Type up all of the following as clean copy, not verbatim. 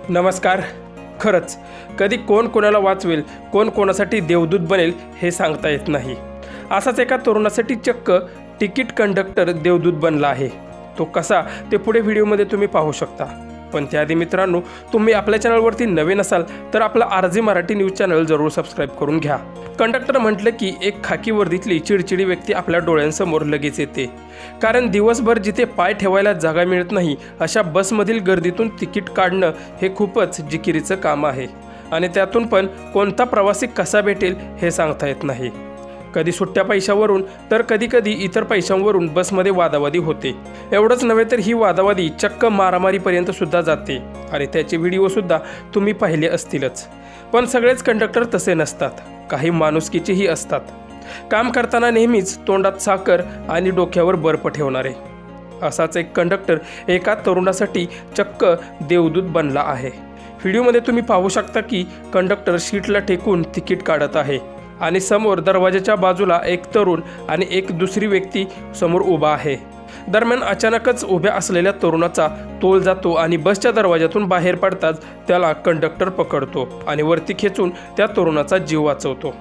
नमस्कार. खरंच कधी कोण कोणाला वाचवेल, कोण कोणासाठी देवदूत बनेल हे सांगता येत नाही. असाच एका तरुणासाठी चक्क तिकीट कंडक्टर देवदूत बनला आहे. तो कसा ते पुढे व्हिडिओमध्ये तुम्ही पाहू शकता. पण त्याआधी मित्रांनो, तुम्ही आपल्या चॅनलवरती नवीन असाल तर आपला RJ मराठी न्यूज चॅनल जरूर सबस्क्राईब करून घ्या. कंडक्टर म्हटलं की एक खाकी वर्दीतली चिडचिडी व्यक्ती आपल्या डोळ्यांसमोर लगेच येते. कारण दिवसभर जिथे पाय ठेवायला जागा मिळत नाही अशा बसमधील गर्दीतून तिकीट काढणं हे खूपच जिकिरीचं काम आहे. आणि त्यातून पण कोणता प्रवासी कसा भेटेल हे सांगता येत नाही. कधी सुट्ट्या पैशावरून तर कधी इतर पैशांवरून बसमध्ये वादावादी होते. एवढंच नव्हे तर ही वादावादी चक्क मारामारीपर्यंत सुद्धा जाते आणि त्याचे व्हिडिओसुद्धा तुम्ही पाहिले असतीलच. पण सगळेच कंडक्टर तसे नसतात. काही माणुसकीचेही असतात. काम करताना नेहमीच तोंडात साखर आणि डोक्यावर बर्फ ठेवणारे. असाच एक कंडक्टर एका तरुणासाठी चक्क देवदूत बनला आहे. व्हिडिओमध्ये तुम्ही पाहू शकता की कंडक्टर सीटला टेकून तिकीट काढत आहे आणि समोर दरवाजाच्या बाजूला एक तरुण आणि एक दुसरी व्यक्ती समोर उभा आहे. दरम्यान अचानकच उभ्या असलेल्या तरुणाचा तोल जातो आणि बसच्या दरवाजातून बाहेर पडताच त्याला कंडक्टर पकडतो आणि वरती खेचून त्या तरुणाचा जीव वाचवतो.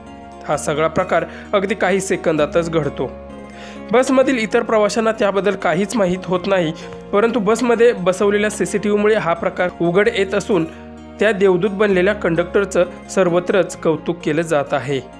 हा सगळा प्रकार अगदी काही सेकंदातच घडतो. बसमधील इतर प्रवाशांना त्याबद्दल काहीच माहीत होत नाही, परंतु बसमध्ये बसवलेल्या CCTVमुळे हा प्रकार उघड येत असून त्या देवदूत बनलेल्या कंडक्टरचं सर्वत्रच कौतुक केलं जात आहे.